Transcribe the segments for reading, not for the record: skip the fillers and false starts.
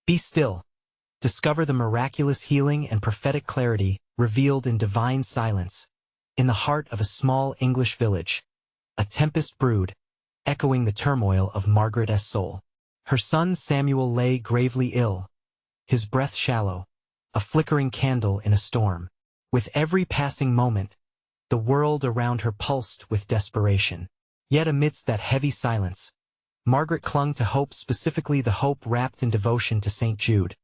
Be still. Discover the miraculous healing and prophetic clarity revealed in divine silence. In the heart of a small English village, a tempest brewed, echoing the turmoil of Margaret's soul. Her son Samuel lay gravely ill, his breath shallow, a flickering candle in a storm. With every passing moment, the world around her pulsed with desperation. Yet amidst that heavy silence, Margaret clung to hope, specifically the hope wrapped in devotion to St. Jude,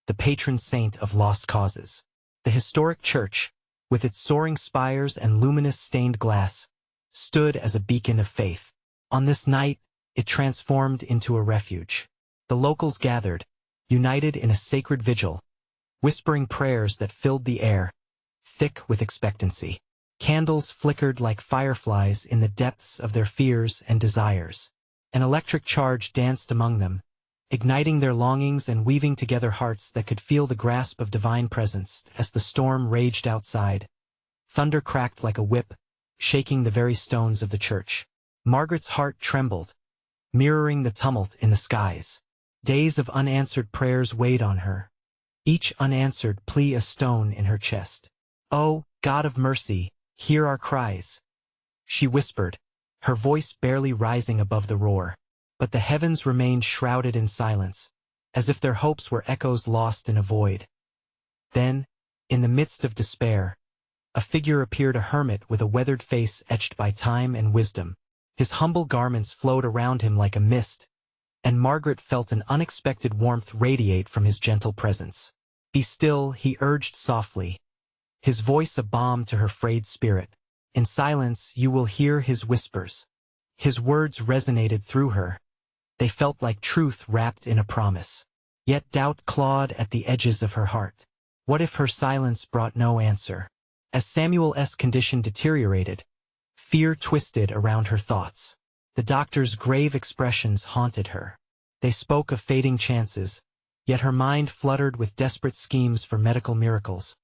the patron saint of lost causes. The historic church, with its soaring spires and luminous stained glass, stood as a beacon of faith. On this night, it transformed into a refuge. The locals gathered, united in a sacred vigil, whispering prayers that filled the air, thick with expectancy. Candles flickered like fireflies in the depths of their fears and desires. An electric charge danced among them, igniting their longings and weaving together hearts that could feel the grasp of divine presence. As the storm raged outside, thunder cracked like a whip, shaking the very stones of the church. Margaret's heart trembled, mirroring the tumult in the skies. Days of unanswered prayers weighed on her, each unanswered plea a stone in her chest. "Oh, God of mercy, hear our cries," she whispered, her voice barely rising above the roar. But the heavens remained shrouded in silence, as if their hopes were echoes lost in a void. Then, in the midst of despair, a figure appeared, a hermit with a weathered face etched by time and wisdom. His humble garments flowed around him like a mist, and Margaret felt an unexpected warmth radiate from his gentle presence. "Be still," he urged softly, his voice a balm to her frayed spirit. "In silence you will hear his whispers." His words resonated through her. They felt like truth wrapped in a promise. Yet doubt clawed at the edges of her heart. What if her silence brought no answer? As Samuel's condition deteriorated, fear twisted around her thoughts. The doctor's grave expressions haunted her. They spoke of fading chances, yet her mind fluttered with desperate schemes for medical miracles.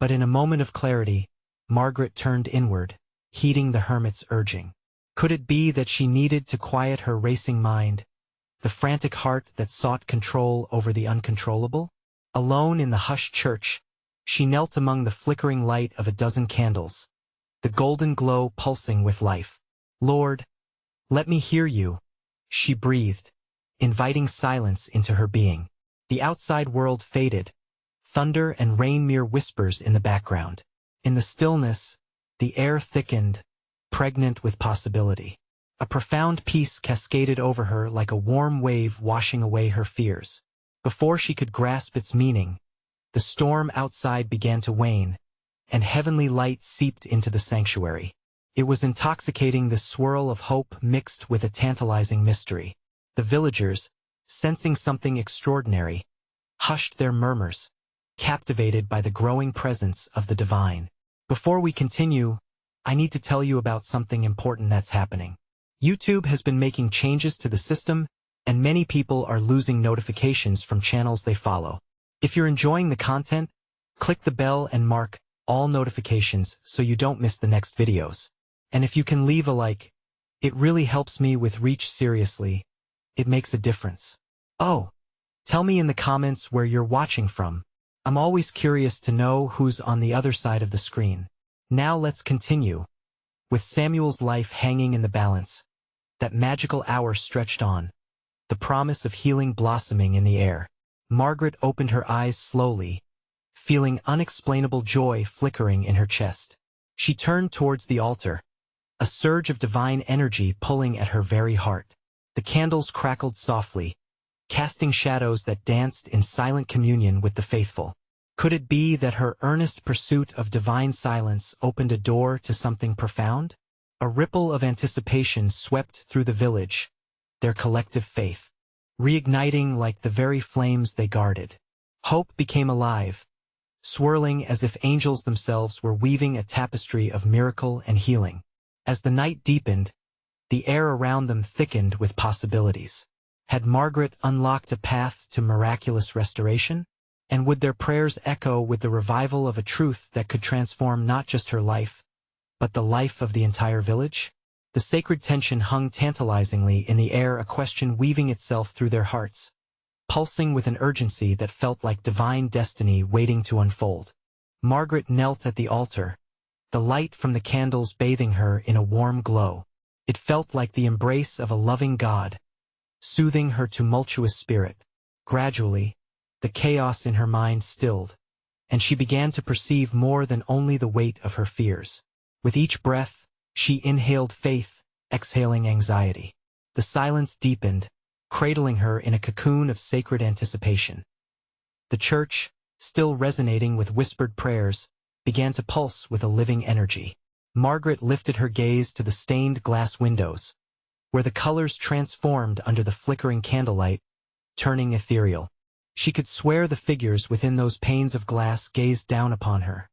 But in a moment of clarity, Margaret turned inward, heeding the hermit's urging. Could it be that she needed to quiet her racing mind, the frantic heart that sought control over the uncontrollable? Alone in the hushed church, she knelt among the flickering light of a dozen candles, the golden glow pulsing with life. "Lord, let me hear you," she breathed, inviting silence into her being. The outside world faded, thunder and rain mere whispers in the background. In the stillness, the air thickened, pregnant with possibility. A profound peace cascaded over her like a warm wave washing away her fears. Before she could grasp its meaning, the storm outside began to wane, and heavenly light seeped into the sanctuary. It was intoxicating, this swirl of hope mixed with a tantalizing mystery. The villagers, sensing something extraordinary, hushed their murmurs, captivated by the growing presence of the divine. Before we continue, I need to tell you about something important that's happening. YouTube has been making changes to the system, and many people are losing notifications from channels they follow. If you're enjoying the content, click the bell and mark all notifications so you don't miss the next videos. And if you can leave a like, it really helps me with reach. Seriously, it makes a difference. Oh, tell me in the comments where you're watching from. I'm always curious to know who's on the other side of the screen. Now let's continue. With Samuel's life hanging in the balance, that magical hour stretched on, the promise of healing blossoming in the air. Margaret opened her eyes slowly, feeling unexplainable joy flickering in her chest. She turned towards the altar, a surge of divine energy pulling at her very heart. The candles crackled softly, casting shadows that danced in silent communion with the faithful. Could it be that her earnest pursuit of divine silence opened a door to something profound? A ripple of anticipation swept through the village, their collective faith reigniting like the very flames they guarded. Hope became alive, swirling as if angels themselves were weaving a tapestry of miracle and healing. As the night deepened, the air around them thickened with possibilities. Had Margaret unlocked a path to miraculous restoration? And would their prayers echo with the revival of a truth that could transform not just her life, but the life of the entire village? The sacred tension hung tantalizingly in the air, a question weaving itself through their hearts. pulsing with an urgency that felt like divine destiny waiting to unfold. Margaret knelt at the altar, the light from the candles bathing her in a warm glow. It felt like the embrace of a loving God, soothing her tumultuous spirit. Gradually, the chaos in her mind stilled, and she began to perceive more than only the weight of her fears. With each breath, she inhaled faith, exhaling anxiety. The silence deepened, cradling her in a cocoon of sacred anticipation. The church, still resonating with whispered prayers, began to pulse with a living energy. Margaret lifted her gaze to the stained glass windows, where the colors transformed under the flickering candlelight, turning ethereal. She could swear the figures within those panes of glass gazed down upon her,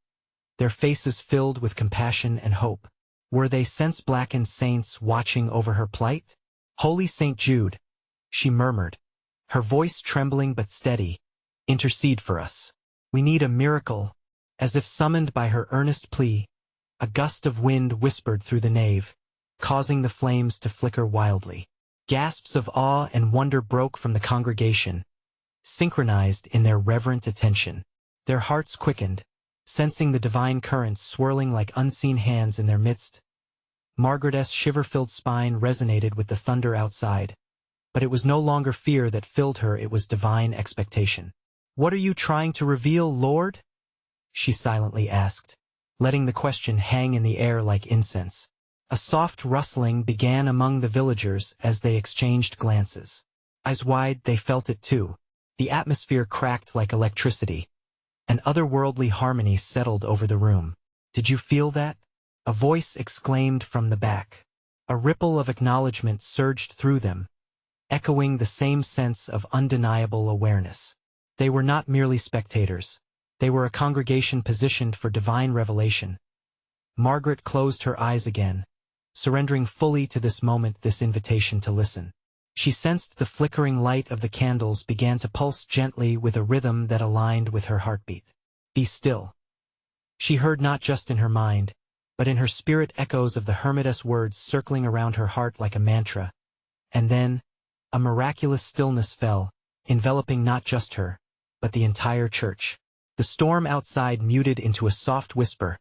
their faces filled with compassion and hope. Were they sense-blackened saints watching over her plight? "Holy Saint Jude," she murmured, her voice trembling but steady, "intercede for us. We need a miracle." As if summoned by her earnest plea, a gust of wind whispered through the nave, causing the flames to flicker wildly. Gasps of awe and wonder broke from the congregation, synchronized in their reverent attention. Their hearts quickened, sensing the divine currents swirling like unseen hands in their midst. Margaret's shiver-filled spine resonated with the thunder outside, but it was no longer fear that filled her, it was divine expectation. "What are you trying to reveal, Lord?" she silently asked, letting the question hang in the air like incense. A soft rustling began among the villagers as they exchanged glances. Eyes wide, they felt it too. The atmosphere cracked like electricity. An otherworldly harmony settled over the room. "Did you feel that?" a voice exclaimed from the back. A ripple of acknowledgement surged through them, echoing the same sense of undeniable awareness. They were not merely spectators. They were a congregation positioned for divine revelation. Margaret closed her eyes again, surrendering fully to this moment, this invitation to listen. She sensed the flickering light of the candles began to pulse gently with a rhythm that aligned with her heartbeat. "Be still." She heard not just in her mind, but in her spirit echoes of the hermitess words circling around her heart like a mantra. And then, a miraculous stillness fell, enveloping not just her, but the entire church. The storm outside muted into a soft whisper,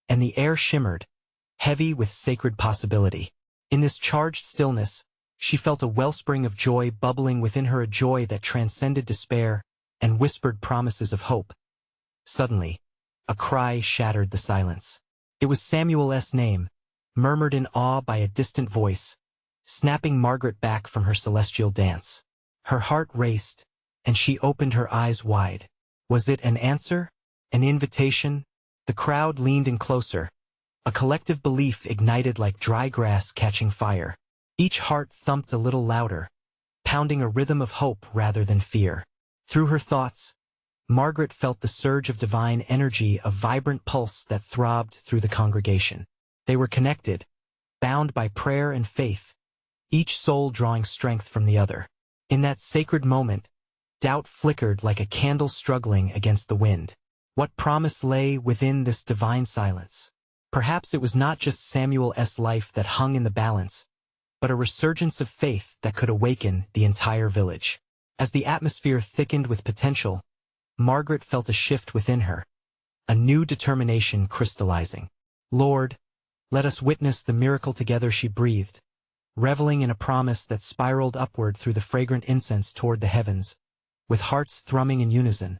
and the air shimmered, heavy with sacred possibility. In this charged stillness, she felt a wellspring of joy bubbling within her, a joy that transcended despair and whispered promises of hope. Suddenly, a cry shattered the silence. It was Samuel's name, murmured in awe by a distant voice, snapping Margaret back from her celestial dance. Her heart raced, and she opened her eyes wide. Was it an answer? An invitation? The crowd leaned in closer. A collective belief ignited like dry grass catching fire. Each heart thumped a little louder, pounding a rhythm of hope rather than fear. Through her thoughts, Margaret felt the surge of divine energy, a vibrant pulse that throbbed through the congregation. They were connected, bound by prayer and faith, each soul drawing strength from the other. In that sacred moment, doubt flickered like a candle struggling against the wind. What promise lay within this divine silence? Perhaps it was not just Samuel's life that hung in the balance, but a resurgence of faith that could awaken the entire village. As the atmosphere thickened with potential, Margaret felt a shift within her, a new determination crystallizing. "Lord, let us witness the miracle together," she breathed, reveling in a promise that spiraled upward through the fragrant incense toward the heavens. With hearts thrumming in unison,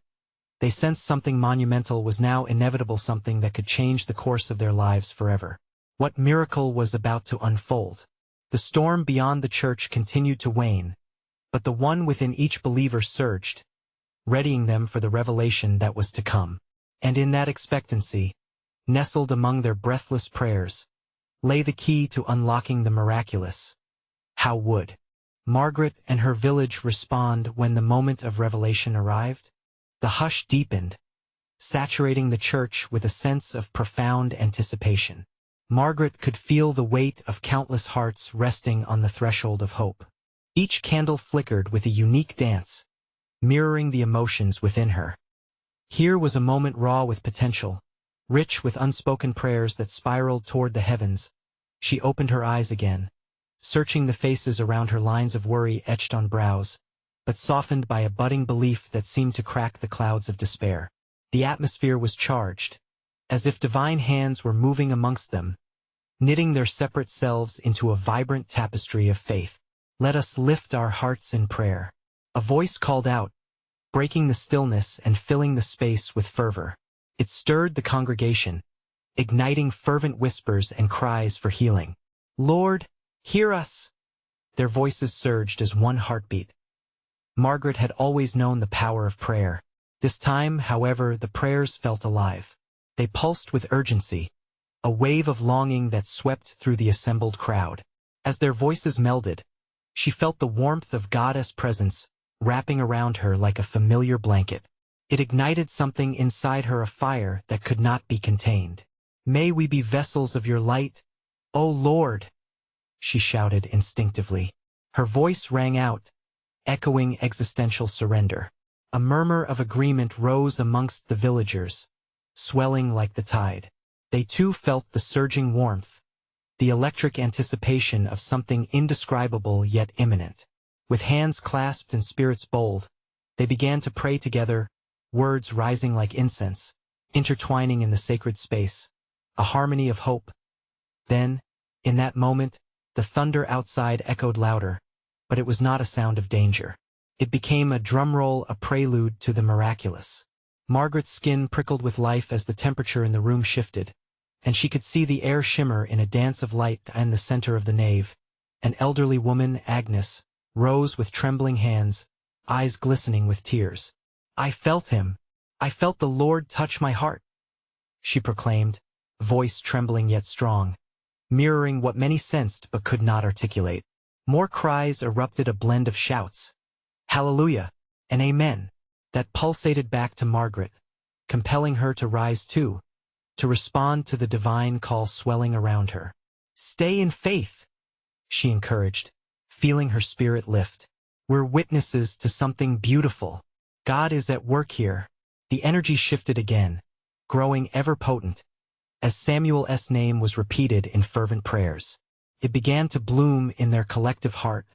they sensed something monumental was now inevitable, something that could change the course of their lives forever. What miracle was about to unfold? The storm beyond the church continued to wane, but the one within each believer surged, readying them for the revelation that was to come. And in that expectancy, nestled among their breathless prayers, lay the key to unlocking the miraculous. How would Margaret and her village respond when the moment of revelation arrived? The hush deepened, saturating the church with a sense of profound anticipation. Margaret could feel the weight of countless hearts resting on the threshold of hope. Each candle flickered with a unique dance, mirroring the emotions within her. Here was a moment raw with potential, rich with unspoken prayers that spiraled toward the heavens. She opened her eyes again, searching the faces around her, lines of worry etched on brows, but softened by a budding belief that seemed to crack the clouds of despair. The atmosphere was charged, as if divine hands were moving amongst them, knitting their separate selves into a vibrant tapestry of faith. "Let us lift our hearts in prayer." A voice called out, breaking the stillness and filling the space with fervor. It stirred the congregation, igniting fervent whispers and cries for healing. "Lord, hear us!" Their voices surged as one heartbeat. Margaret had always known the power of prayer. This time, however, the prayers felt alive. They pulsed with urgency, a wave of longing that swept through the assembled crowd. As their voices melded, she felt the warmth of God's presence wrapping around her like a familiar blanket. It ignited something inside her, a fire that could not be contained. "May we be vessels of your light, O Lord!" she shouted instinctively. Her voice rang out, echoing existential surrender. A murmur of agreement rose amongst the villagers, swelling like the tide. They too felt the surging warmth, the electric anticipation of something indescribable yet imminent. With hands clasped and spirits bold, they began to pray together, words rising like incense, intertwining in the sacred space, a harmony of hope. Then, in that moment, the thunder outside echoed louder, but it was not a sound of danger. It became a drumroll, a prelude to the miraculous. Margaret's skin prickled with life as the temperature in the room shifted, and she could see the air shimmer in a dance of light in the center of the nave. An elderly woman, Agnes, rose with trembling hands, eyes glistening with tears. "I felt him. I felt the Lord touch my heart," she proclaimed, voice trembling yet strong, mirroring what many sensed but could not articulate. More cries erupted, a blend of shouts, "Hallelujah!" and "Amen," that pulsated back to Margaret, compelling her to rise too, to respond to the divine call swelling around her. "Stay in faith," she encouraged, feeling her spirit lift. "We're witnesses to something beautiful. God is at work here." The energy shifted again, growing ever potent, as Samuel's name was repeated in fervent prayers. It began to bloom in their collective heart,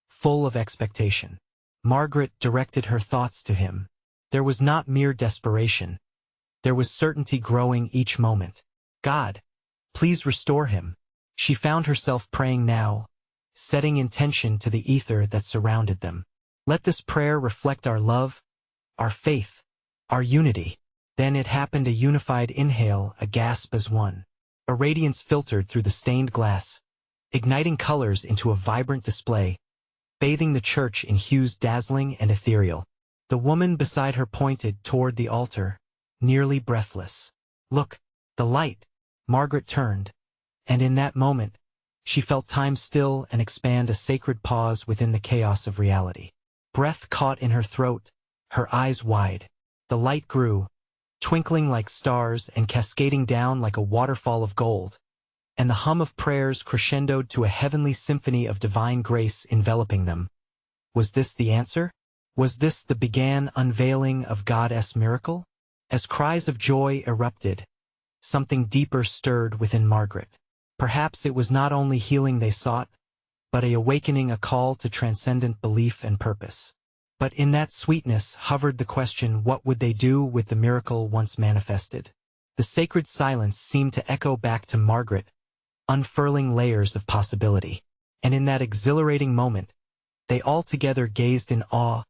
full of expectation. Margaret directed her thoughts to him. There was not mere desperation. There was certainty growing each moment. "God, please restore him." She found herself praying now, setting intention to the ether that surrounded them. "Let this prayer reflect our love, our faith, our unity." Then it happened, a unified inhale, a gasp as one. A radiance filtered through the stained glass, igniting colors into a vibrant display, bathing the church in hues dazzling and ethereal. The woman beside her pointed toward the altar, nearly breathless. "Look, the light." Margaret turned, and in that moment, she felt time still and expand, a sacred pause within the chaos of reality. Breath caught in her throat, her eyes wide. The light grew, twinkling like stars and cascading down like a waterfall of gold, and the hum of prayers crescendoed to a heavenly symphony of divine grace enveloping them. Was this the answer? Was this the began unveiling of God's miracle? As cries of joy erupted, something deeper stirred within Margaret. Perhaps it was not only healing they sought, but a awakening, a call to transcendent belief and purpose. But in that sweetness hovered the question, what would they do with the miracle once manifested? The sacred silence seemed to echo back to Margaret, unfurling layers of possibility. And in that exhilarating moment, they all together gazed in awe,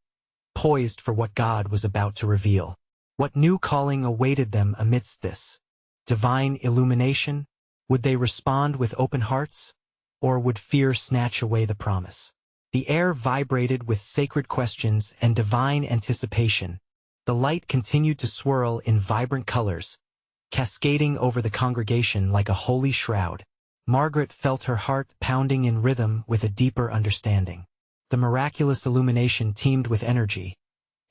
poised for what God was about to reveal. What new calling awaited them amidst this divine illumination? Would they respond with open hearts, or would fear snatch away the promise? The air vibrated with sacred questions and divine anticipation. The light continued to swirl in vibrant colors, cascading over the congregation like a holy shroud. Margaret felt her heart pounding in rhythm with a deeper understanding. The miraculous illumination teemed with energy,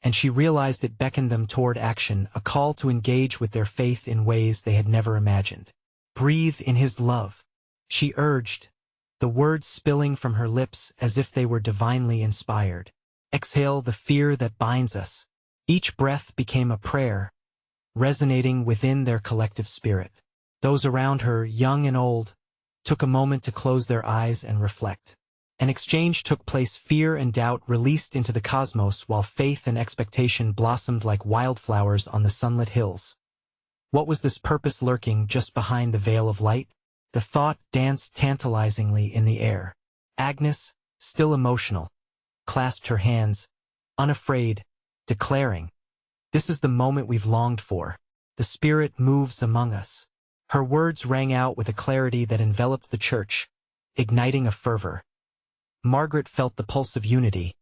and she realized it beckoned them toward action, a call to engage with their faith in ways they had never imagined. "Breathe in His love," she urged, the words spilling from her lips as if they were divinely inspired. "Exhale the fear that binds us." Each breath became a prayer, resonating within their collective spirit. Those around her, young and old, took a moment to close their eyes and reflect. An exchange took place, fear and doubt released into the cosmos while faith and expectation blossomed like wildflowers on the sunlit hills. What was this purpose lurking just behind the veil of light? The thought danced tantalizingly in the air. Agnes, still emotional, clasped her hands, unafraid, declaring, "This is the moment we've longed for. The Spirit moves among us." Her words rang out with a clarity that enveloped the church, igniting a fervor. Margaret felt the pulse of unity,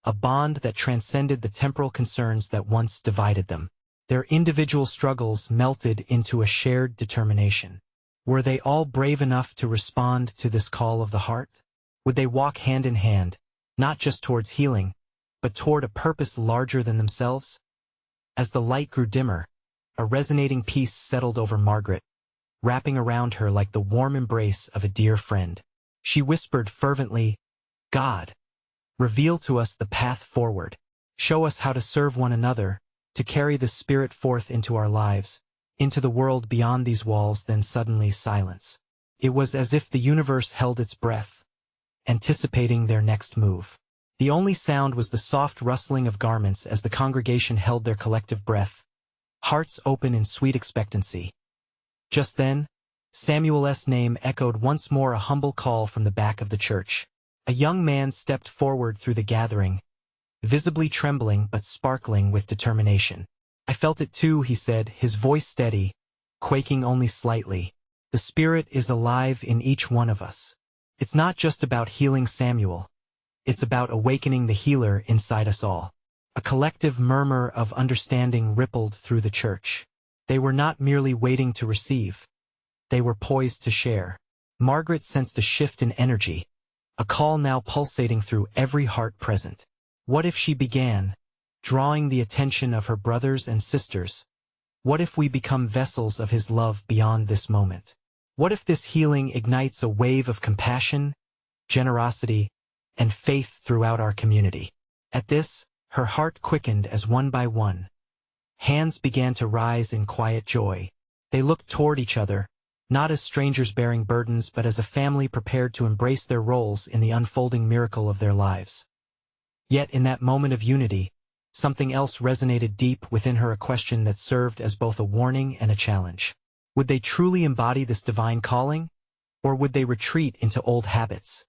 a bond that transcended the temporal concerns that once divided them. Their individual struggles melted into a shared determination. Were they all brave enough to respond to this call of the heart? Would they walk hand in hand, not just towards healing, but toward a purpose larger than themselves? As the light grew dimmer, a resonating peace settled over Margaret, wrapping around her like the warm embrace of a dear friend. She whispered fervently, "God, reveal to us the path forward. Show us how to serve one another, to carry the Spirit forth into our lives, into the world beyond these walls." Then suddenly silence. It was as if the universe held its breath, anticipating their next move. The only sound was the soft rustling of garments as the congregation held their collective breath, hearts open in sweet expectancy. Just then, Samuel's name echoed once more, a humble call from the back of the church. A young man stepped forward through the gathering, visibly trembling but sparkling with determination. "I felt it too," he said, his voice steady, quaking only slightly. "The Spirit is alive in each one of us. It's not just about healing Samuel. It's about awakening the healer inside us all." A collective murmur of understanding rippled through the church. They were not merely waiting to receive. They were poised to share. Margaret sensed a shift in energy, a call now pulsating through every heart present. What if she began, drawing the attention of her brothers and sisters? What if we become vessels of His love beyond this moment? What if this healing ignites a wave of compassion, generosity, and faith throughout our community? At this, her heart quickened as one by one, hands began to rise in quiet joy. They looked toward each other, not as strangers bearing burdens but as a family prepared to embrace their roles in the unfolding miracle of their lives. Yet in that moment of unity, something else resonated deep within her, a question that served as both a warning and a challenge. Would they truly embody this divine calling, or would they retreat into old habits?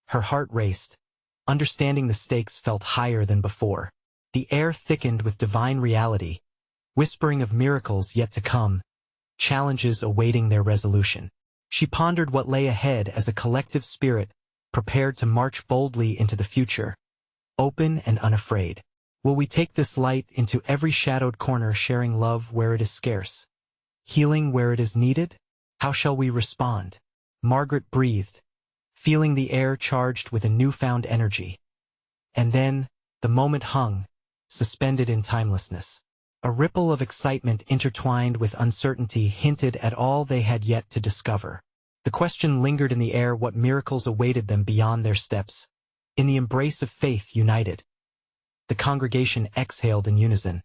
Her heart raced. Understanding the stakes felt higher than before. The air thickened with divine reality, whispering of miracles yet to come, challenges awaiting their resolution. She pondered what lay ahead as a collective spirit prepared to march boldly into the future, open and unafraid. Will we take this light into every shadowed corner, sharing love where it is scarce, healing where it is needed? How shall we respond? Margaret breathed, feeling the air charged with a newfound energy. And then, the moment hung, suspended in timelessness. A ripple of excitement intertwined with uncertainty hinted at all they had yet to discover. The question lingered in the air: what miracles awaited them beyond their steps? In the embrace of faith united, the congregation exhaled in unison,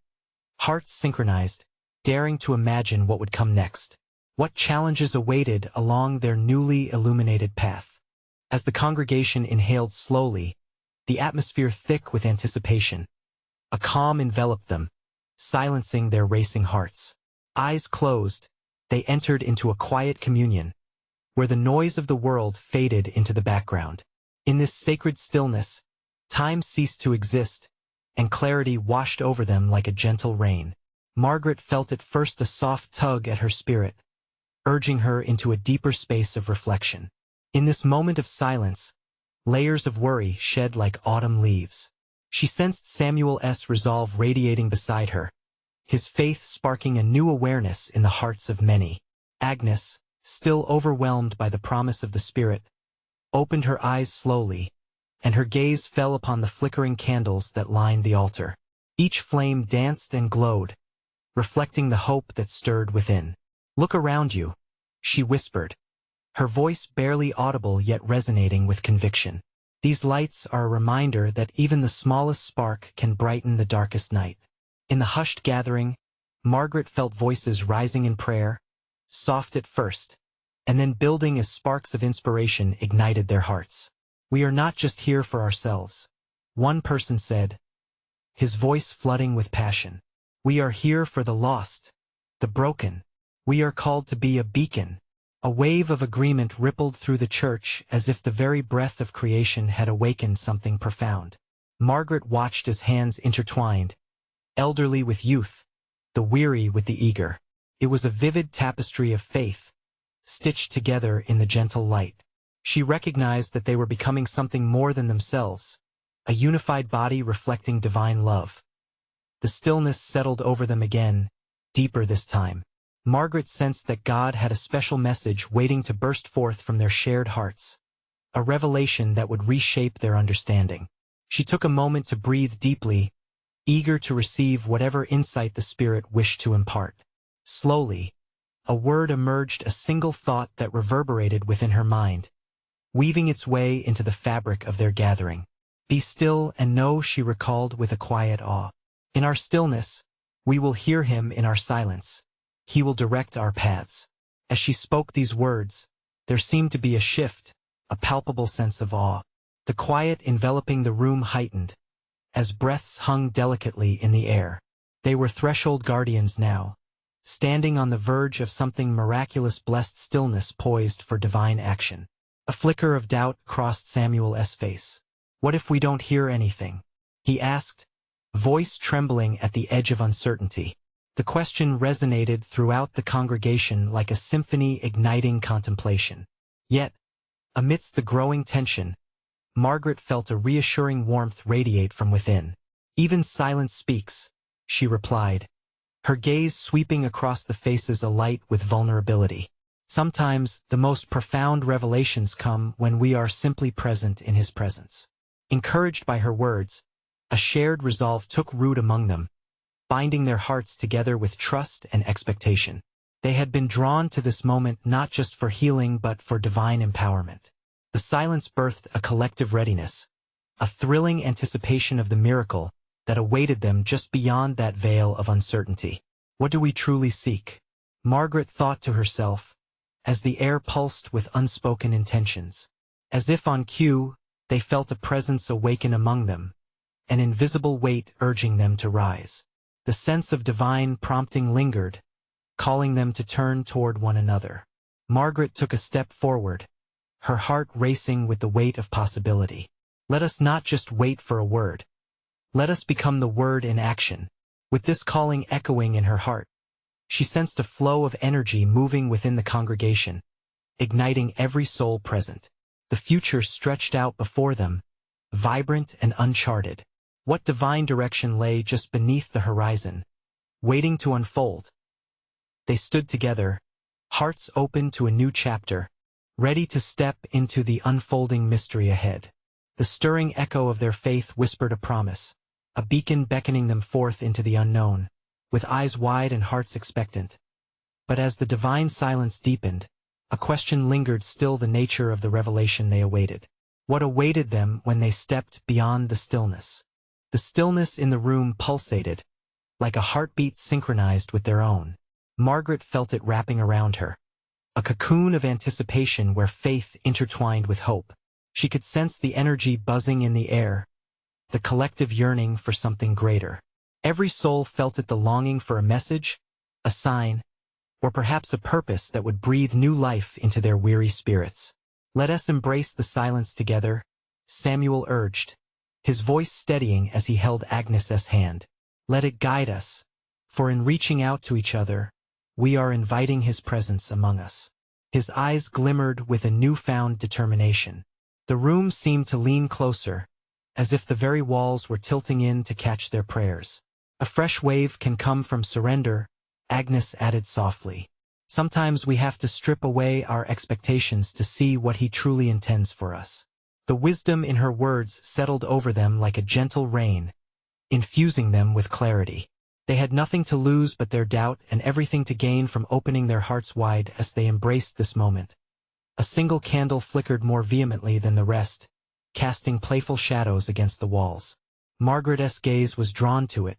hearts synchronized, daring to imagine what would come next. What challenges awaited along their newly illuminated path? As the congregation inhaled slowly, the atmosphere thick with anticipation, a calm enveloped them, silencing their racing hearts. Eyes closed, they entered into a quiet communion, where the noise of the world faded into the background. In this sacred stillness, time ceased to exist, and clarity washed over them like a gentle rain. Margaret felt at first a soft tug at her spirit, urging her into a deeper space of reflection. In this moment of silence, layers of worry shed like autumn leaves. She sensed Samuel's resolve radiating beside her, his faith sparking a new awareness in the hearts of many. Agnes, still overwhelmed by the promise of the Spirit, opened her eyes slowly, and her gaze fell upon the flickering candles that lined the altar. Each flame danced and glowed, reflecting the hope that stirred within. "Look around you," she whispered, her voice barely audible yet resonating with conviction. "These lights are a reminder that even the smallest spark can brighten the darkest night." In the hushed gathering, Margaret felt voices rising in prayer, soft at first, and then building as sparks of inspiration ignited their hearts. We are not just here for ourselves. One person said, his voice flooding with passion. We are here for the lost, the broken. We are called to be a beacon. A wave of agreement rippled through the church as if the very breath of creation had awakened something profound. Margaret watched as hands intertwined, elderly with youth, the weary with the eager. It was a vivid tapestry of faith, stitched together in the gentle light. She recognized that they were becoming something more than themselves, a unified body reflecting divine love. The stillness settled over them again, deeper this time. Margaret sensed that God had a special message waiting to burst forth from their shared hearts, a revelation that would reshape their understanding. She took a moment to breathe deeply, eager to receive whatever insight the Spirit wished to impart. Slowly, a word emerged, a single thought that reverberated within her mind, weaving its way into the fabric of their gathering. Be still and know, she recalled with a quiet awe. In our stillness, we will hear him. In our silence, he will direct our paths. As she spoke these words, there seemed to be a shift, a palpable sense of awe. The quiet enveloping the room heightened, as breaths hung delicately in the air. They were threshold guardians now, standing on the verge of something miraculous, blessed stillness poised for divine action. A flicker of doubt crossed Samuel's face. What if we don't hear anything? He asked, voice trembling at the edge of uncertainty. The question resonated throughout the congregation like a symphony igniting contemplation. Yet, amidst the growing tension, Margaret felt a reassuring warmth radiate from within. Even silence speaks, she replied, her gaze sweeping across the faces alight with vulnerability. Sometimes, the most profound revelations come when we are simply present in his presence. Encouraged by her words, a shared resolve took root among them, binding their hearts together with trust and expectation. They had been drawn to this moment not just for healing but for divine empowerment. The silence birthed a collective readiness, a thrilling anticipation of the miracle that awaited them just beyond that veil of uncertainty. What do we truly seek? Margaret thought to herself, as the air pulsed with unspoken intentions. As if on cue, they felt a presence awaken among them, an invisible weight urging them to rise. The sense of divine prompting lingered, calling them to turn toward one another. Margaret took a step forward, her heart racing with the weight of possibility. Let us not just wait for a word. Let us become the word in action. With this calling echoing in her heart, she sensed a flow of energy moving within the congregation, igniting every soul present. The future stretched out before them, vibrant and uncharted. What divine direction lay just beneath the horizon, waiting to unfold? They stood together, hearts open to a new chapter, ready to step into the unfolding mystery ahead. The stirring echo of their faith whispered a promise, a beacon beckoning them forth into the unknown, with eyes wide and hearts expectant. But as the divine silence deepened, a question lingered, still, the nature of the revelation they awaited. What awaited them when they stepped beyond the stillness? The stillness in the room pulsated, like a heartbeat synchronized with their own. Margaret felt it wrapping around her, a cocoon of anticipation where faith intertwined with hope. She could sense the energy buzzing in the air, the collective yearning for something greater. Every soul felt it, the longing for a message, a sign, or perhaps a purpose that would breathe new life into their weary spirits. Let us embrace the silence together, Samuel urged, his voice steadying as he held Agnes's hand. Let it guide us, for in reaching out to each other, we are inviting his presence among us. His eyes glimmered with a newfound determination. The room seemed to lean closer, as if the very walls were tilting in to catch their prayers. A fresh wave can come from surrender, Agnes added softly. Sometimes we have to strip away our expectations to see what he truly intends for us. The wisdom in her words settled over them like a gentle rain, infusing them with clarity. They had nothing to lose but their doubt and everything to gain from opening their hearts wide as they embraced this moment. A single candle flickered more vehemently than the rest, casting playful shadows against the walls. Margaret's gaze was drawn to it,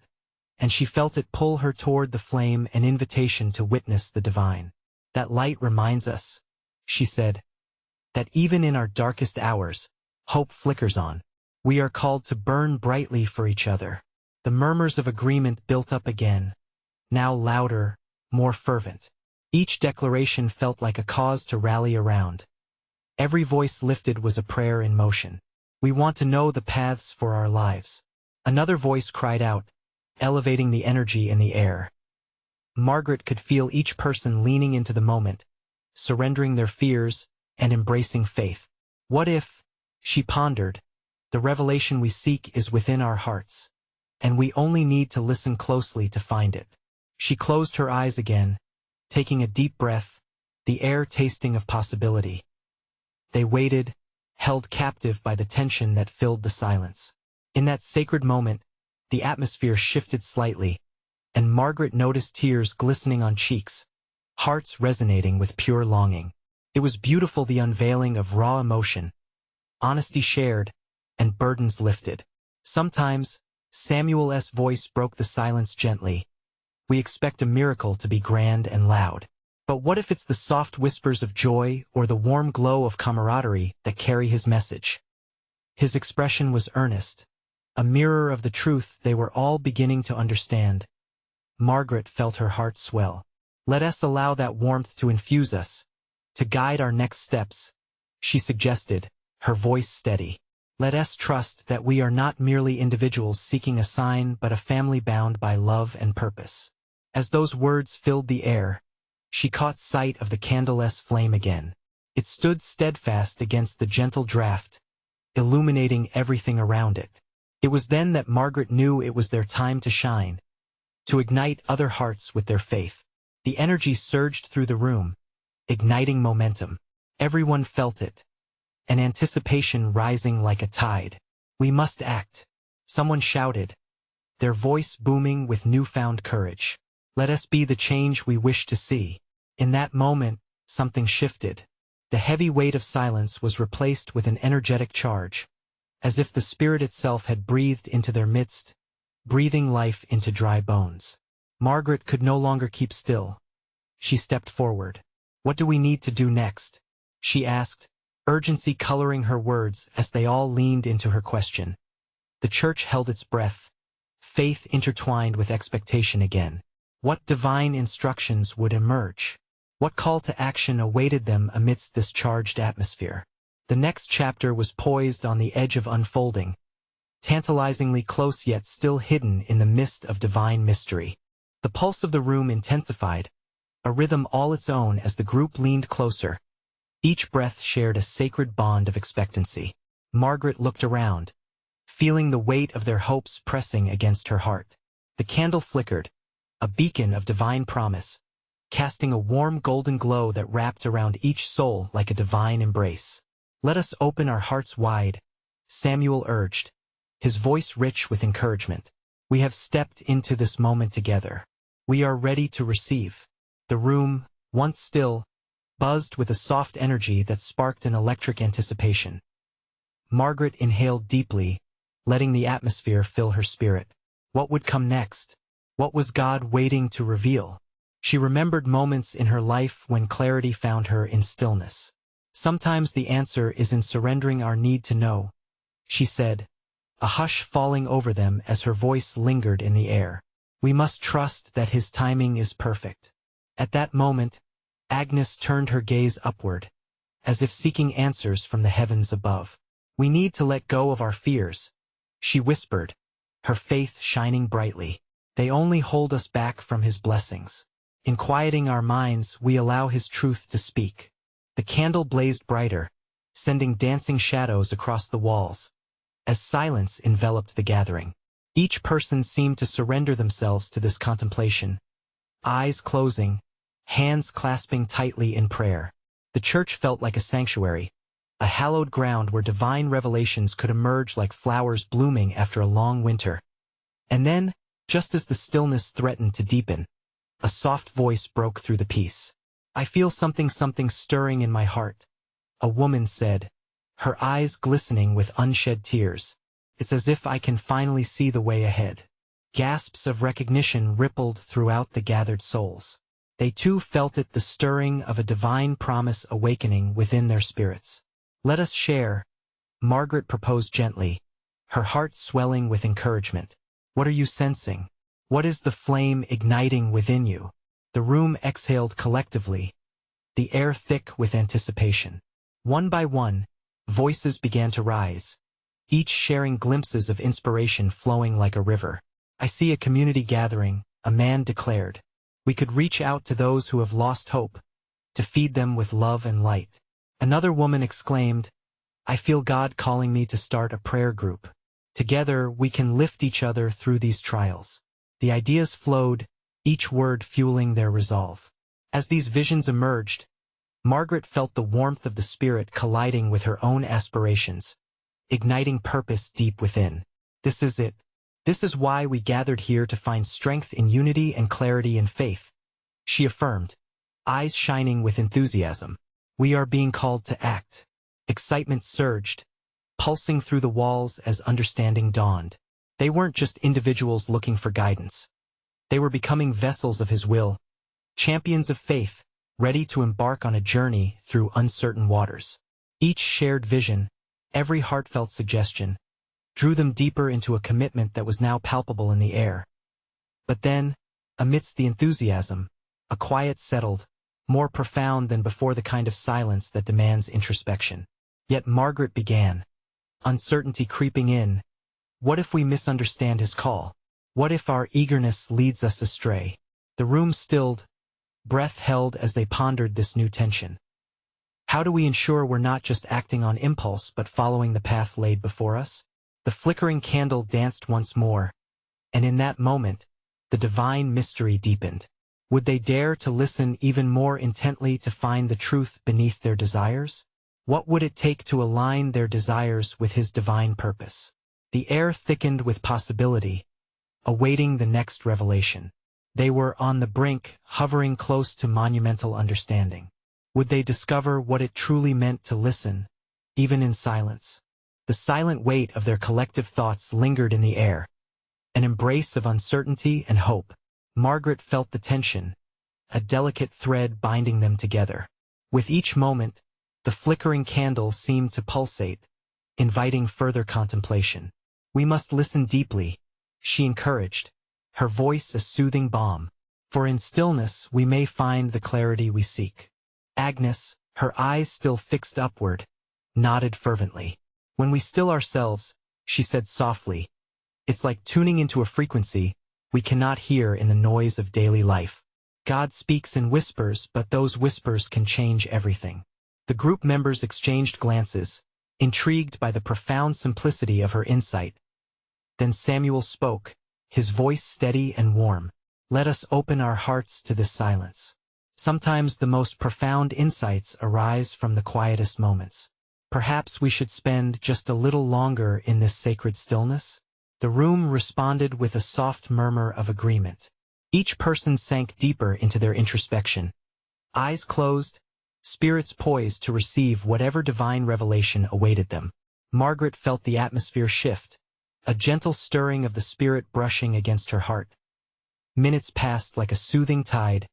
and she felt it pull her toward the flame, an invitation to witness the divine. That light reminds us, she said, that even in our darkest hours, hope flickers on. We are called to burn brightly for each other. The murmurs of agreement built up again, now louder, more fervent. Each declaration felt like a cause to rally around. Every voice lifted was a prayer in motion. We want to know the paths for our lives. Another voice cried out, elevating the energy in the air. Margaret could feel each person leaning into the moment, surrendering their fears and embracing faith. What if, she pondered, the revelation we seek is within our hearts, and we only need to listen closely to find it? She closed her eyes again, taking a deep breath, the air tasting of possibility. They waited, held captive by the tension that filled the silence. In that sacred moment, the atmosphere shifted slightly, and Margaret noticed tears glistening on cheeks, hearts resonating with pure longing. It was beautiful, the unveiling of raw emotion, honesty shared, and burdens lifted. Sometimes, Samuel's voice broke the silence gently. We expect a miracle to be grand and loud. But what if it's the soft whispers of joy or the warm glow of camaraderie that carry his message? His expression was earnest, a mirror of the truth they were all beginning to understand. Margaret felt her heart swell. Let us allow that warmth to infuse us, to guide our next steps, she suggested, her voice steady. Let us trust that we are not merely individuals seeking a sign but a family bound by love and purpose. As those words filled the air, she caught sight of the candle's flame again. It stood steadfast against the gentle draft, illuminating everything around it. It was then that Margaret knew it was their time to shine, to ignite other hearts with their faith. The energy surged through the room, igniting momentum. Everyone felt it, an anticipation rising like a tide. We must act, someone shouted, their voice booming with newfound courage. Let us be the change we wish to see. In that moment, something shifted. The heavy weight of silence was replaced with an energetic charge, as if the spirit itself had breathed into their midst, breathing life into dry bones. Margaret could no longer keep still. She stepped forward. What do we need to do next? She asked, urgency coloring her words as they all leaned into her question. The church held its breath, faith intertwined with expectation again. What divine instructions would emerge? What call to action awaited them amidst this charged atmosphere? The next chapter was poised on the edge of unfolding, tantalizingly close yet still hidden in the mist of divine mystery. The pulse of the room intensified, a rhythm all its own as the group leaned closer. Each breath shared a sacred bond of expectancy. Margaret looked around, feeling the weight of their hopes pressing against her heart. The candle flickered, a beacon of divine promise, casting a warm golden glow that wrapped around each soul like a divine embrace. Let us open our hearts wide, Samuel urged, his voice rich with encouragement. We have stepped into this moment together. We are ready to receive. The room, once still, buzzed with a soft energy that sparked an electric anticipation. Margaret inhaled deeply, letting the atmosphere fill her spirit. What would come next? What was God waiting to reveal? She remembered moments in her life when clarity found her in stillness. Sometimes the answer is in surrendering our need to know, she said, a hush falling over them as her voice lingered in the air. We must trust that His timing is perfect. At that moment, Agnes turned her gaze upward, as if seeking answers from the heavens above. We need to let go of our fears, she whispered, her faith shining brightly. They only hold us back from His blessings. In quieting our minds, we allow His truth to speak. The candle blazed brighter, sending dancing shadows across the walls, as silence enveloped the gathering. Each person seemed to surrender themselves to this contemplation, eyes closing, hands clasping tightly in prayer. The church felt like a sanctuary, a hallowed ground where divine revelations could emerge like flowers blooming after a long winter. And then, just as the stillness threatened to deepen, a soft voice broke through the peace. I feel something stirring in my heart, a woman said, her eyes glistening with unshed tears. It's as if I can finally see the way ahead. Gasps of recognition rippled throughout the gathered souls. They too felt it, the stirring of a divine promise awakening within their spirits. Let us share, Margaret proposed gently, her heart swelling with encouragement. What are you sensing? What is the flame igniting within you? The room exhaled collectively, the air thick with anticipation. One by one, voices began to rise, each sharing glimpses of inspiration flowing like a river. I see a community gathering, a man declared. We could reach out to those who have lost hope, to feed them with love and light. Another woman exclaimed, I feel God calling me to start a prayer group. Together we can lift each other through these trials. The ideas flowed, each word fueling their resolve. As these visions emerged, Margaret felt the warmth of the Spirit colliding with her own aspirations, igniting purpose deep within. This is it. This is why we gathered here, to find strength in unity and clarity in faith, she affirmed, eyes shining with enthusiasm. We are being called to act. Excitement surged, pulsing through the walls as understanding dawned. They weren't just individuals looking for guidance. They were becoming vessels of His will, champions of faith, ready to embark on a journey through uncertain waters. Each shared vision, every heartfelt suggestion, drew them deeper into a commitment that was now palpable in the air. But then, amidst the enthusiasm, a quiet settled, more profound than before, the kind of silence that demands introspection. Yet Margaret began, uncertainty creeping in. What if we misunderstand His call? What if our eagerness leads us astray? The room stilled, breath held as they pondered this new tension. How do we ensure we're not just acting on impulse but following the path laid before us? The flickering candle danced once more, and in that moment, the divine mystery deepened. Would they dare to listen even more intently to find the truth beneath their desires? What would it take to align their desires with His divine purpose? The air thickened with possibility, awaiting the next revelation. They were on the brink, hovering close to monumental understanding. Would they discover what it truly meant to listen, even in silence? The silent weight of their collective thoughts lingered in the air, an embrace of uncertainty and hope. Margaret felt the tension, a delicate thread binding them together. With each moment, the flickering candle seemed to pulsate, inviting further contemplation. We must listen deeply, she encouraged, her voice a soothing balm, for in stillness we may find the clarity we seek. Agnes, her eyes still fixed upward, nodded fervently. When we still ourselves, she said softly, it's like tuning into a frequency we cannot hear in the noise of daily life. God speaks in whispers, but those whispers can change everything. The group members exchanged glances, intrigued by the profound simplicity of her insight. Then Samuel spoke, his voice steady and warm. Let us open our hearts to this silence. Sometimes the most profound insights arise from the quietest moments. Perhaps we should spend just a little longer in this sacred stillness? The room responded with a soft murmur of agreement. Each person sank deeper into their introspection. Eyes closed, spirits poised to receive whatever divine revelation awaited them. Margaret felt the atmosphere shift, a gentle stirring of the Spirit brushing against her heart. Minutes passed like a soothing tide,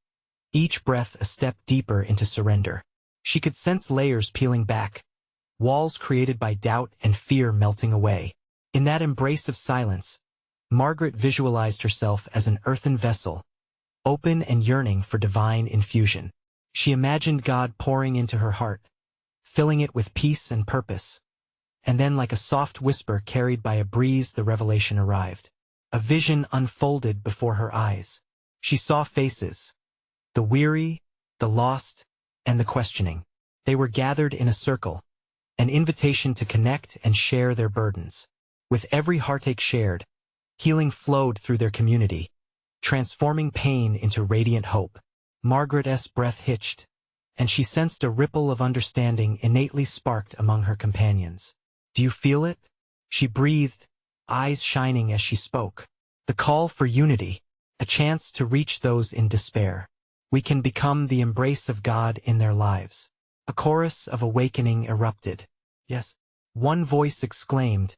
each breath a step deeper into surrender. She could sense layers peeling back, walls created by doubt and fear melting away. In that embrace of silence, Margaret visualized herself as an earthen vessel, open and yearning for divine infusion. She imagined God pouring into her heart, filling it with peace and purpose. And then, like a soft whisper carried by a breeze, the revelation arrived. A vision unfolded before her eyes. She saw faces, the weary, the lost, and the questioning. They were gathered in a circle, an invitation to connect and share their burdens. With every heartache shared, healing flowed through their community, transforming pain into radiant hope. Margaret's breath hitched, and she sensed a ripple of understanding innately sparked among her companions. Do you feel it? She breathed, eyes shining as she spoke. The call for unity, a chance to reach those in despair. We can become the embrace of God in their lives. A chorus of awakening erupted. Yes, one voice exclaimed,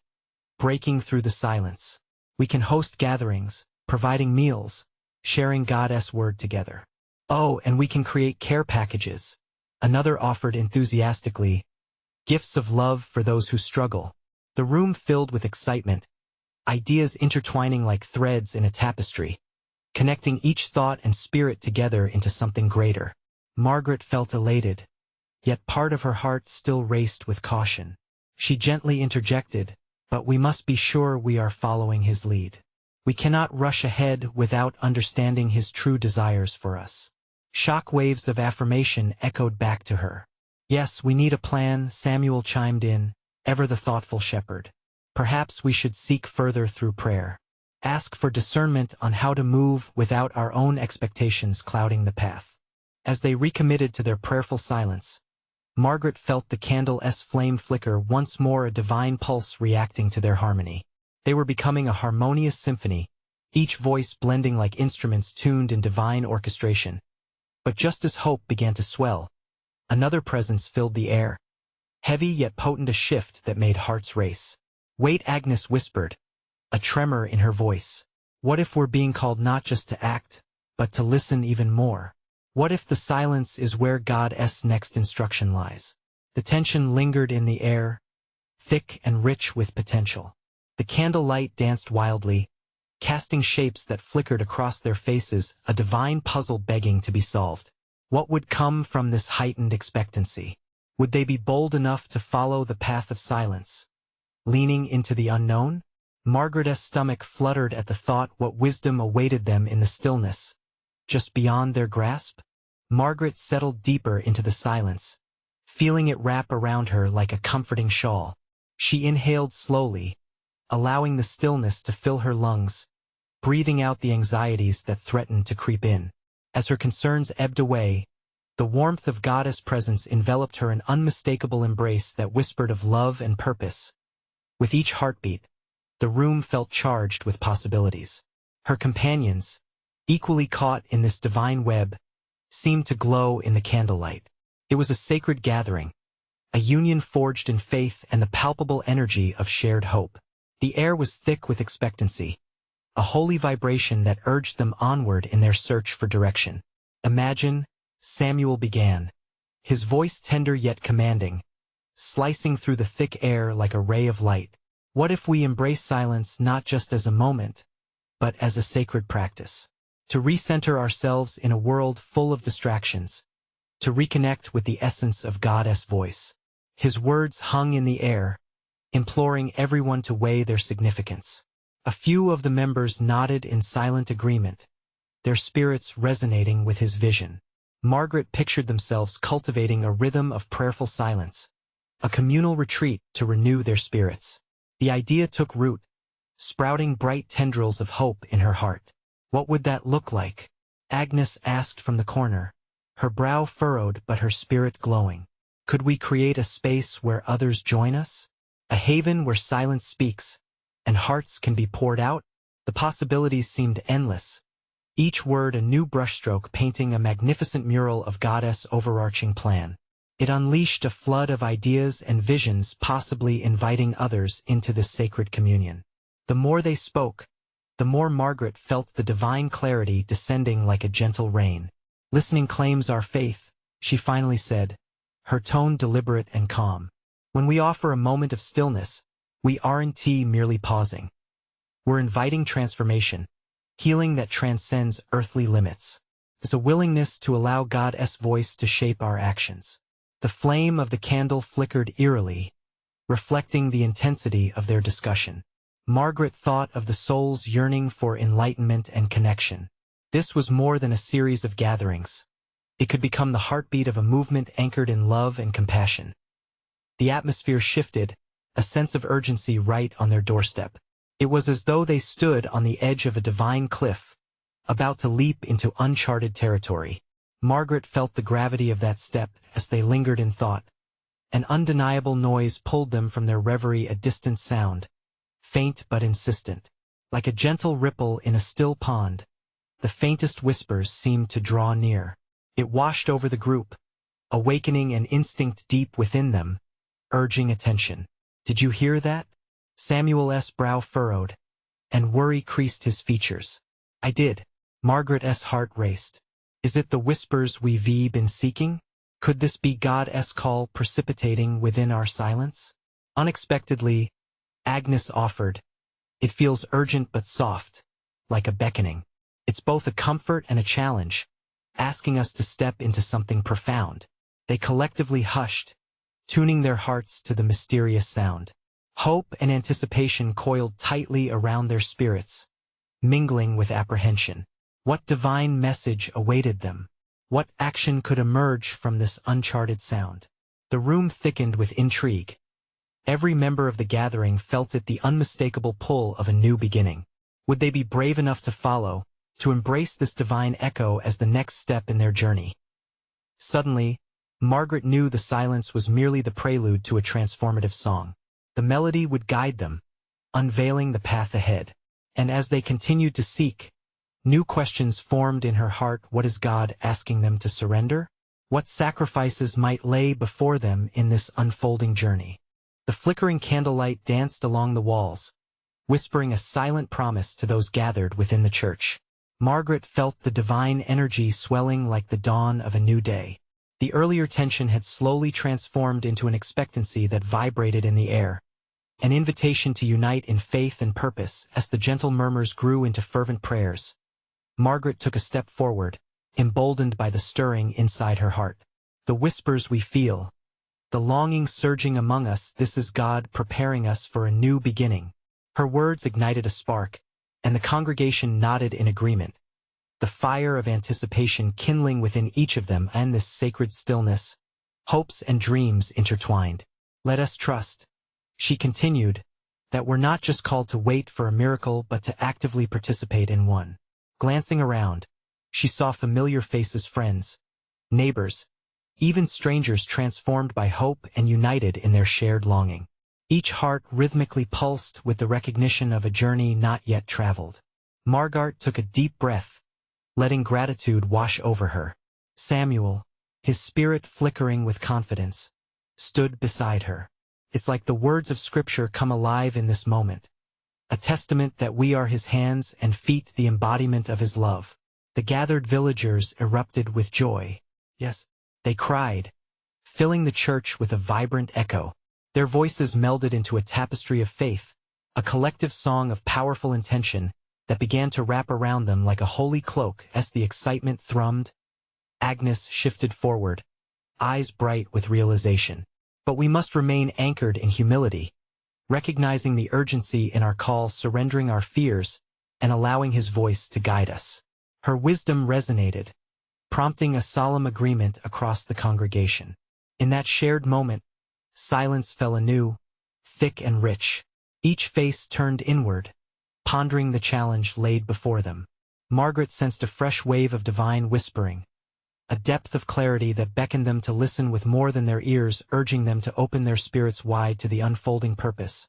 breaking through the silence. We can host gatherings, providing meals, sharing God's word together. Oh, and we can create care packages. Another offered enthusiastically, gifts of love for those who struggle. The room filled with excitement, ideas intertwining like threads in a tapestry, connecting each thought and spirit together into something greater. Margaret felt elated, yet part of her heart still raced with caution. She gently interjected, "But we must be sure we are following his lead. We cannot rush ahead without understanding his true desires for us." Shock waves of affirmation echoed back to her. "Yes, we need a plan," Samuel chimed in, ever the thoughtful shepherd. "Perhaps we should seek further through prayer. Ask for discernment on how to move without our own expectations clouding the path." As they recommitted to their prayerful silence, Margaret felt the candle's flame flicker once more, a divine pulse reacting to their harmony. They were becoming a harmonious symphony, each voice blending like instruments tuned in divine orchestration. But just as hope began to swell, another presence filled the air. Heavy yet potent, a shift that made hearts race. "Wait," Agnes whispered, a tremor in her voice. "What if we're being called not just to act, but to listen even more? What if the silence is where God's next instruction lies?" The tension lingered in the air, thick and rich with potential. The candlelight danced wildly, casting shapes that flickered across their faces, a divine puzzle begging to be solved. What would come from this heightened expectancy? Would they be bold enough to follow the path of silence, leaning into the unknown? Margaret's stomach fluttered at the thought. What wisdom awaited them in the stillness, just beyond their grasp? Margaret settled deeper into the silence, feeling it wrap around her like a comforting shawl. She inhaled slowly, allowing the stillness to fill her lungs, breathing out the anxieties that threatened to creep in. As her concerns ebbed away, the warmth of God's presence enveloped her, an unmistakable embrace that whispered of love and purpose. With each heartbeat, the room felt charged with possibilities. Her companions, equally caught in this divine web, seemed to glow in the candlelight. It was a sacred gathering, a union forged in faith and the palpable energy of shared hope. The air was thick with expectancy, a holy vibration that urged them onward in their search for direction. "Imagine," Samuel began, his voice tender yet commanding, slicing through the thick air like a ray of light. "What if we embrace silence not just as a moment, but as a sacred practice? To recenter ourselves in a world full of distractions, to reconnect with the essence of God's voice." His words hung in the air, imploring everyone to weigh their significance. A few of the members nodded in silent agreement, their spirits resonating with his vision. Margaret pictured themselves cultivating a rhythm of prayerful silence, a communal retreat to renew their spirits. The idea took root, sprouting bright tendrils of hope in her heart. "What would that look like?" Agnes asked from the corner, her brow furrowed but her spirit glowing. "Could we create a space where others join us? A haven where silence speaks, and hearts can be poured out?" The possibilities seemed endless, each word a new brushstroke painting a magnificent mural of God's overarching plan. It unleashed a flood of ideas and visions, possibly inviting others into this sacred communion. The more they spoke, the more Margaret felt the divine clarity descending like a gentle rain. "Listening claims our faith," she finally said, her tone deliberate and calm. "When we offer a moment of stillness, we aren't merely pausing. We're inviting transformation, healing that transcends earthly limits. There's a willingness to allow God's voice to shape our actions." The flame of the candle flickered eerily, reflecting the intensity of their discussion. Margaret thought of the soul's yearning for enlightenment and connection. This was more than a series of gatherings. It could become the heartbeat of a movement anchored in love and compassion. The atmosphere shifted, a sense of urgency right on their doorstep. It was as though they stood on the edge of a divine cliff, about to leap into uncharted territory. Margaret felt the gravity of that step as they lingered in thought. An undeniable noise pulled them from their reverie, a distant sound, faint but insistent. Like a gentle ripple in a still pond, the faintest whispers seemed to draw near. It washed over the group, awakening an instinct deep within them, urging attention. "Did you hear that?" Samuel's brow furrowed, and worry creased his features. "I did." Margaret's heart raced. "Is it the whispers we've been seeking?" Could this be God's call precipitating within our silence? Unexpectedly, Agnes offered. It feels urgent but soft, like a beckoning. It's both a comfort and a challenge, asking us to step into something profound. They collectively hushed, tuning their hearts to the mysterious sound. Hope and anticipation coiled tightly around their spirits, mingling with apprehension. What divine message awaited them? What action could emerge from this uncharted sound? The room thickened with intrigue. Every member of the gathering felt it the unmistakable pull of a new beginning. Would they be brave enough to follow, to embrace this divine echo as the next step in their journey? Suddenly, Margaret knew the silence was merely the prelude to a transformative song. The melody would guide them, unveiling the path ahead. And as they continued to seek, new questions formed in her heart. What is God asking them to surrender? What sacrifices might lay before them in this unfolding journey? The flickering candlelight danced along the walls, whispering a silent promise to those gathered within the church. Margaret felt the divine energy swelling like the dawn of a new day. The earlier tension had slowly transformed into an expectancy that vibrated in the air, an invitation to unite in faith and purpose. As the gentle murmurs grew into fervent prayers, Margaret took a step forward, emboldened by the stirring inside her heart. The whispers we feel, the longing surging among us, this is God preparing us for a new beginning. Her words ignited a spark, and the congregation nodded in agreement, the fire of anticipation kindling within each of them. And this sacred stillness, hopes and dreams intertwined. Let us trust, she continued, that we're not just called to wait for a miracle but to actively participate in one. Glancing around, she saw familiar faces, friends, neighbors, even strangers transformed by hope and united in their shared longing. Each heart rhythmically pulsed with the recognition of a journey not yet traveled. Margaret took a deep breath, letting gratitude wash over her. Samuel, his spirit flickering with confidence, stood beside her. It's like the words of Scripture come alive in this moment, a testament that we are his hands and feet, the embodiment of his love. The gathered villagers erupted with joy. Yes, they cried, filling the church with a vibrant echo. Their voices melded into a tapestry of faith, a collective song of powerful intention that began to wrap around them like a holy cloak. As the excitement thrummed, Agnes shifted forward, eyes bright with realization. But we must remain anchored in humility, recognizing the urgency in our call, surrendering our fears, and allowing his voice to guide us. Her wisdom resonated, prompting a solemn agreement across the congregation. In that shared moment, silence fell anew, thick and rich. Each face turned inward, pondering the challenge laid before them. Margaret sensed a fresh wave of divine whispering, a depth of clarity that beckoned them to listen with more than their ears, urging them to open their spirits wide to the unfolding purpose.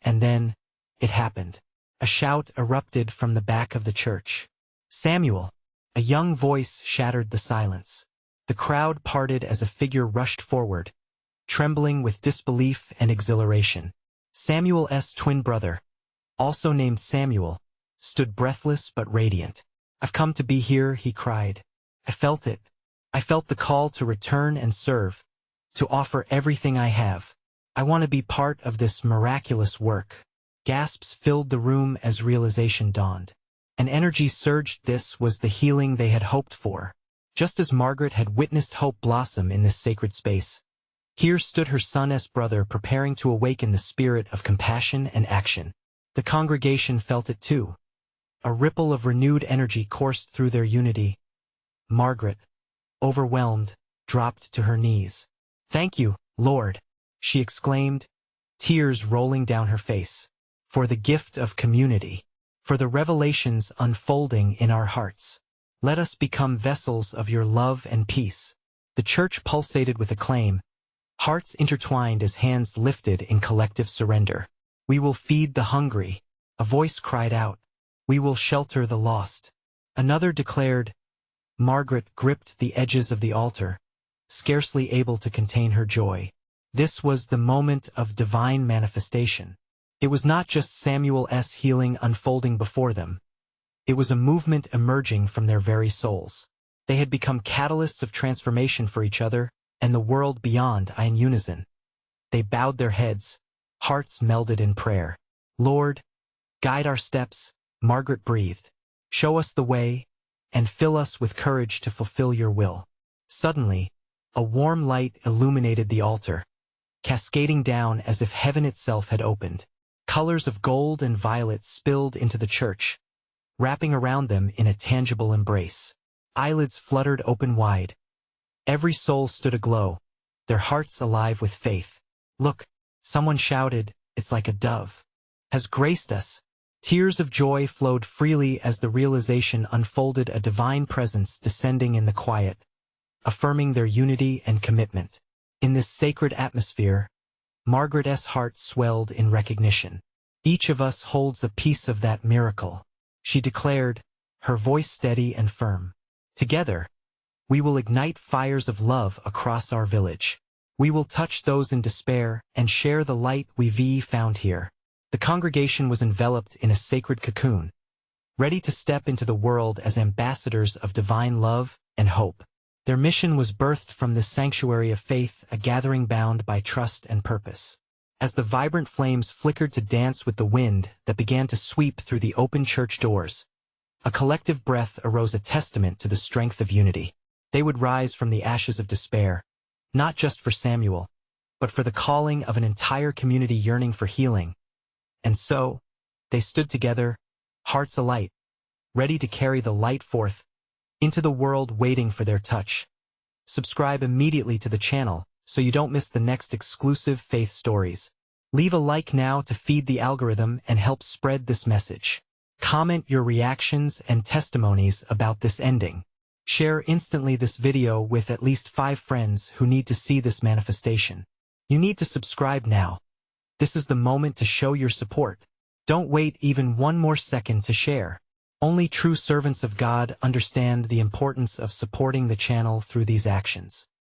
And then, it happened. A shout erupted from the back of the church. "Samuel!" A young voice shattered the silence. The crowd parted as a figure rushed forward, trembling with disbelief and exhilaration. Samuel's twin brother, also named Samuel, stood breathless but radiant. "I've come to be here," he cried. "I felt it. I felt the call to return and serve, to offer everything I have. I want to be part of this miraculous work." Gasps filled the room as realization dawned. An energy surged. This was the healing they had hoped for. Just as Margaret had witnessed hope blossom in this sacred space, here stood her son's brother, preparing to awaken the spirit of compassion and action. The congregation felt it too. A ripple of renewed energy coursed through their unity. Margaret, overwhelmed, dropped to her knees. "Thank you, Lord," she exclaimed, tears rolling down her face, "for the gift of community, for the revelations unfolding in our hearts. Let us become vessels of your love and peace." The church pulsated with acclaim, hearts intertwined as hands lifted in collective surrender. "We will feed the hungry," a voice cried out. "We will shelter the lost," another declared. Margaret gripped the edges of the altar, scarcely able to contain her joy. This was the moment of divine manifestation. It was not just Samuel's healing unfolding before them. It was a movement emerging from their very souls. They had become catalysts of transformation for each other, and the world beyond in unison. They bowed their heads, hearts melded in prayer. Lord, guide our steps, Margaret breathed. Show us the way, and fill us with courage to fulfill your will. Suddenly, a warm light illuminated the altar, cascading down as if heaven itself had opened. Colors of gold and violet spilled into the church, wrapping around them in a tangible embrace. Eyelids fluttered open wide. Every soul stood aglow, their hearts alive with faith. Look, someone shouted, it's like a dove has graced us. Tears of joy flowed freely as the realization unfolded, a divine presence descending in the quiet, affirming their unity and commitment. In this sacred atmosphere, Margaret's heart swelled in recognition. Each of us holds a piece of that miracle, she declared, her voice steady and firm. Together, we will ignite fires of love across our village. We will touch those in despair and share the light we've found here. The congregation was enveloped in a sacred cocoon, ready to step into the world as ambassadors of divine love and hope. Their mission was birthed from this sanctuary of faith, a gathering bound by trust and purpose. As the vibrant flames flickered to dance with the wind that began to sweep through the open church doors, a collective breath arose, a testament to the strength of unity. They would rise from the ashes of despair, not just for Samuel, but for the calling of an entire community yearning for healing. And so, they stood together, hearts alight, ready to carry the light forth into the world, waiting for their touch. Subscribe immediately to the channel so you don't miss the next exclusive faith stories. Leave a like now to feed the algorithm and help spread this message. Comment your reactions and testimonies about this ending. Share instantly this video with at least 5 friends who need to see this manifestation. You need to subscribe now. This is the moment to show your support. Don't wait even one more second to share. Only true servants of God understand the importance of supporting the channel through these actions.